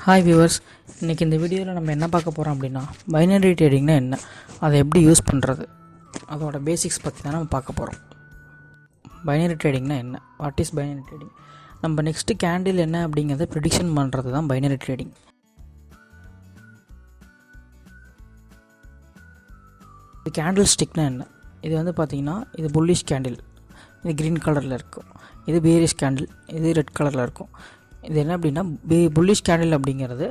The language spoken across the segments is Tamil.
ஹாய் வியூவர்ஸ், இன்றைக்கி இந்த வீடியோவில் நம்ம என்ன பார்க்க போகிறோம் அப்படின்னா பைனரி ட்ரேடிங்னா என்ன, அதை எப்படி யூஸ் பண்ணுறது, அதோட பேசிக்ஸ் பற்றி தான் நம்ம பார்க்க போகிறோம். பைனரி ட்ரேடிங்னா என்ன, வாட் இஸ் பைனரி ட்ரேடிங், நம்ம நெக்ஸ்ட்டு கேண்டில் என்ன அப்படிங்கிறத ப்ரிடிக்ஷன் பண்ணுறது தான் பைனரி ட்ரேடிங். இது கேண்டில் ஸ்டிக்னா என்ன, இது வந்து பார்த்திங்கன்னா இது புல்லிஷ் கேண்டில், இது க்ரீன் கலரில் இருக்கும், இது பேரிஷ் கேண்டில், இது ரெட் கலரில் இருக்கும். இது என்ன அப்படின்னா புல்லிஷ் கேண்டில் அப்படிங்கிறது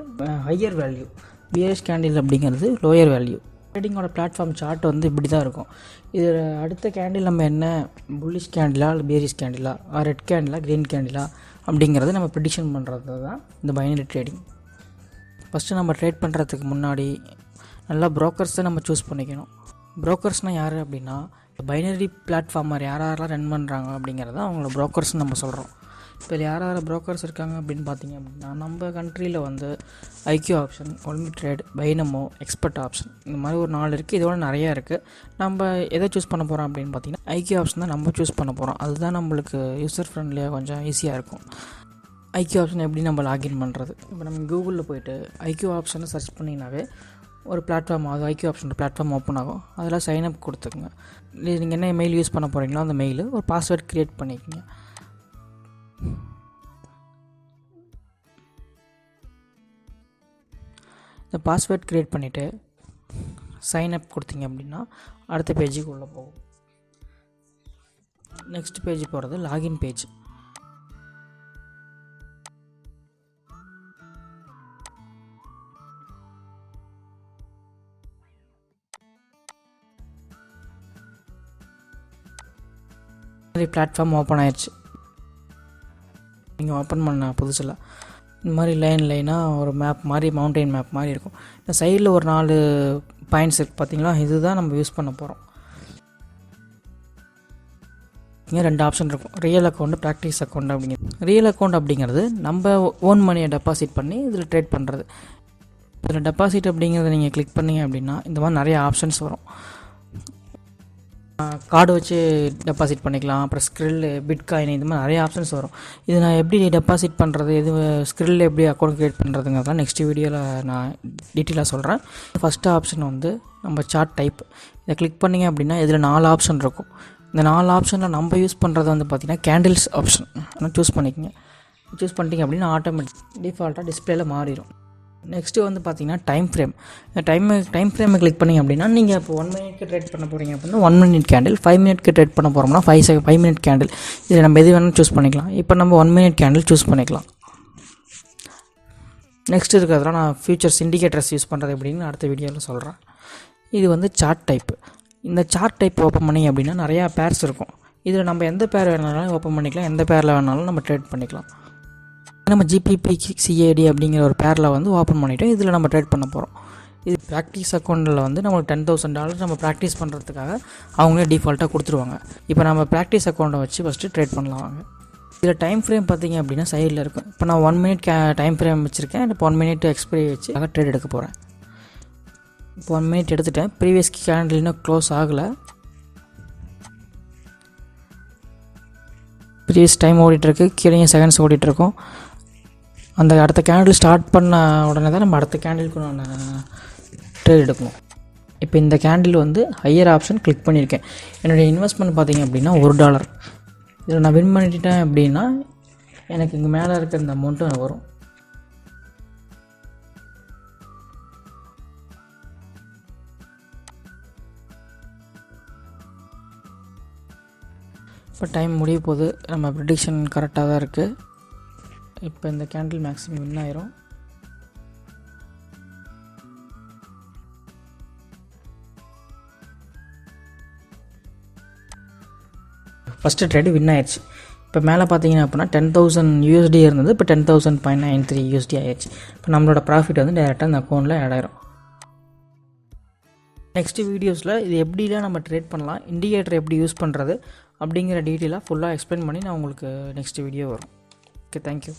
ஹையர் வேல்யூ, பேரிஷ் கேண்டில் அப்படிங்கிறது லோயர் வேல்யூ. ட்ரேடிங்கோட பிளாட்ஃபார்ம் சார்ட் வந்து இப்படி தான் இருக்கும். இது அடுத்த கேண்டில் நம்ம என்ன புல்லிஷ் கேண்டிலா இல்லை bearish candela, red candela green candela அப்படிங்கிறது நம்ம ப்ரிடிக்ஷன் பண்ணுறது தான் இந்த பைனரி ட்ரேடிங். ஃபஸ்ட்டு நம்ம ட்ரேட் பண்ணுறதுக்கு முன்னாடி நல்லா ப்ரோக்கர்ஸை நம்ம சூஸ் பண்ணிக்கணும். ப்ரோக்கர்ஸ்னால் யார் அப்படின்னா பைனரி பிளாட்ஃபார்மர் யாரெல்லாம் ரன் பண்ணுறாங்க அப்படிங்கிறத அவங்கள ப்ரோக்கர்ஸ்னு நம்ம சொல்கிறோம். இப்போ யார் ப்ரோக்கர்ஸ் இருக்காங்க அப்படின்னு பார்த்தீங்க அப்படின்னா நம்ம கண்ட்ரியில் வந்து IQ Option, Olymp Trade, Binomo, Expert Option, இந்த மாதிரி ஒரு 4 இருக்குது. இதோட நிறையா இருக்குது. நம்ம எதை சூஸ் பண்ண போகிறோம் அப்படின்னு பார்த்தீங்கன்னா ஐக்யூ ஆப்ஷன் தான் நம்ம சூஸ் பண்ண போகிறோம். அதுதான் நம்மளுக்கு யூசர் ஃப்ரெண்ட்லியாக கொஞ்சம் ஈஸியாக இருக்கும். ஐக்யூ ஆப்ஷன் எப்படி நம்ம லாகின் பண்ணுறது, இப்போ நம்ம கூகுளில் போய்ட்டு ஐக்யூ ஆப்ஷனை சர்ச் பண்ணிங்கனாவே ஒரு பிளாட்ஃபார்ம் ஆகும், ஐக்யூ ஆப்ஷன் பிளாட்ஃபார்ம் ஓப்பன் ஆகும். அதில் சைன்அப் கொடுத்துக்குங்க. நீங்கள் என்ன மெயில் யூஸ் பண்ண போகிறீங்களோ அந்த மெயில் ஒரு பாஸ்வேர்ட் க்ரியேட் பண்ணிக்கோங்க. இந்த பாஸ்வேர்ட் க்ரியேட் பண்ணிவிட்டு சைன்அப் கொடுத்தீங்க அப்படின்னா அடுத்த பேஜுக்கு உள்ளே போகும். நெக்ஸ்ட் பேஜ் போகிறது லாகின் பேஜ். பிளாட்ஃபார்ம் ஓப்பன் ஆயிடுச்சு. நீங்கள் ஓப்பன் பண்ண புதுசில் இந்த மாதிரி லைனாக ஒரு மேப் மாதிரி, மவுண்டெயின் மேப் மாதிரி இருக்கும். இந்த சைடில் ஒரு 4 பாயிண்ட்ஸ் இருக்குது பார்த்தீங்களா, இதுதான் நம்ம யூஸ் பண்ண போகிறோம். இங்கே 2 ஆப்ஷன் இருக்கும், ரியல் அக்கௌண்ட், ப்ராக்டிஸ் அக்கௌண்ட் அப்படிங்கிறது. ரியல் அக்கௌண்ட் அப்படிங்கிறது நம்ம ஓன் மணியை டெபாசிட் பண்ணி இதில் ட்ரேட் பண்ணுறது. இதில் டெபாசிட் அப்படிங்கிறத நீங்கள் கிளிக் பண்ணிங்க அப்படின்னா இந்த மாதிரி நிறைய ஆப்ஷன்ஸ் வரும். கார்டு வச்சு டெபாசிட் பண்ணிக்கலாம், அப்புறம் ஸ்க்ரில், பிட்காயின், இந்த மாதிரி நிறைய ஆப்ஷன்ஸ் வரும். இது நான் எப்படி டெபாசிட் பண்ணுறது, இது ஸ்க்ரில் எப்படி அக்கௌண்ட் க்ரியேட் பண்ணுறதுங்கிறதான் நெக்ஸ்ட் வீடியோவில் நான் டீட்டெயிலாக சொல்கிறேன். ஃபஸ்ட்டு ஆப்ஷன் வந்து நம்ம சார்ட் டைப். இதை கிளிக் பண்ணிங்க அப்படின்னா இதில் 4 ஆப்ஷன் இருக்கும். இந்த 4 ஆப்ஷனில் நம்ம யூஸ் பண்ணுறது வந்து பார்த்திங்கன்னா கேண்டில்ஸ் ஆப்ஷன் சூஸ் பண்ணிக்கோங்க. சூஸ் பண்ணிட்டீங்க அப்படின்னா ஆட்டோமேட்டிக் டிஃபால்ட்டாக டிஸ்பிளேயில் மாறிடும். நெக்ஸ்ட்டு வந்து பார்த்திங்கன்னா டைம் ஃப்ரேம். டைம் ஃப்ரேமை கிளிக் பண்ணிங்க அப்படின்னா நீங்கள் இப்போ 1 மினிட்க்கு ட்ரேட் பண்ண போகிறீங்க அப்படின்னா 1 மினிட் கேண்டில், 5 மினிட்க்கு ட்ரேட் பண்ண போகிறோம்னா 5 மினிட் கேண்டில். இதில் நம்ம எது வேணாலும் சூஸ் பண்ணிக்கலாம். இப்போ நம்ம 1 மினிட் கேண்டில் சூஸ் பண்ணிக்கலாம். நெக்ஸ்ட் இருக்கிறதுலாம் நான் ஃபியூச்சர்ஸ் இண்டிகேட்டர்ஸ் யூஸ் பண்ணுறது எப்படின்னு அடுத்த வீடியோவில் சொல்கிறேன். இது வந்து சார்ட் டைப்பு. இந்த சார்ட் டைப் ஓப்பன் பண்ணிங்க அப்படின்னா நிறையா பேர்ஸ் இருக்கும். இதில் நம்ம எந்த பேர் வேணாலும் ஓப்பன் பண்ணிக்கலாம், எந்த பேரில் வேணாலும் நம்ம ட்ரேட் பண்ணிக்கலாம். நம்ம ஜிபிபி சிஏடி அப்படிங்கிற ஒரு பேரில் வந்து ஓப்பன் பண்ணிவிட்டு இதில் நம்ம ட்ரேட் பண்ண போகிறோம். இது ப்ராக்டிஸ் அக்கௌண்ட்டில் வந்து நம்மளுக்கு $10,000 நம்ம ப்ராக்டிஸ் பண்ணுறதுக்காக அவங்களே டிஃபால்ட்டாக கொடுத்துருவாங்க. இப்போ நம்ம ப்ராக்டிஸ் அக்கௌண்ட்டை வச்சு ஃபஸ்ட்டு ட்ரேட் பண்ணலாம் வாங்க. இதில் டைம் ஃப்ரேம் பார்த்திங்க அப்படின்னா சைடில் இருக்கும். இப்போ நான் 1 மினிட் டைம் ஃப்ரேம் வச்சுருக்கேன். இப்போ 1 மினிட் எக்ஸ்பைரி வச்சு ட்ரேட் எடுக்க போகிறேன். இப்போ 1 மினிட் எடுத்துட்டேன். ப்ரீவியஸ் கேண்டில் இன்னும் க்ளோஸ் ஆகலை. ப்ரீவியஸ் டைம் ஓடிட்டுருக்கு, கீழே செகண்ட்ஸ் ஓடிட்டுருக்கோம். அந்த அடுத்த கேண்டில் ஸ்டார்ட் பண்ண உடனே தான் நம்ம அடுத்த கேண்டிலுக்கு நான் ட்ரேட் எடுக்கணும். இப்போ இந்த கேண்டில் வந்து ஹையர் ஆப்ஷன் கிளிக் பண்ணியிருக்கேன். என்னுடைய இன்வெஸ்ட்மெண்ட் பார்த்திங்க அப்படின்னா $1. இதில் நான் வின் பண்ணிட்டேன் அப்படின்னா எனக்கு இங்கே மேலே இருக்கிற இந்த அமௌண்ட்டும் வரும். இப்போ டைம் முடிய போது, நம்ம ப்ரிடிக்ஷன் கரெக்டாக தான் இருக்குது. இப்போ இந்த கேண்டில் மேக்ஸிமம் வின் ஆயிரும். ஃபஸ்ட்டு ட்ரேடு வின் ஆயிடுச்சு. இப்போ மேலே பார்த்தீங்கன்னா அப்படின்னா 10,000 USD இருந்தது, இப்போ 10,000.93 USD ஆயிடுச்சு. இப்போ நம்மளோட ப்ராஃபிட் வந்து டேரெக்டாக இந்த அக்கௌண்ட்டில் ஆட் ஆயிரும். நெக்ஸ்ட்டு வீடியோஸில் இது எப்படிலாம் நம்ம ட்ரேட் பண்ணலாம், இண்டிகேட்டர் எப்படி யூஸ் பண்ணுறது அப்படிங்கிற டீட்டெயிலாக ஃபுல்லாக எக்ஸ்பிளைன் பண்ணி நான் உங்களுக்கு நெக்ஸ்ட் வீடியோ வரும். Okay, thank you.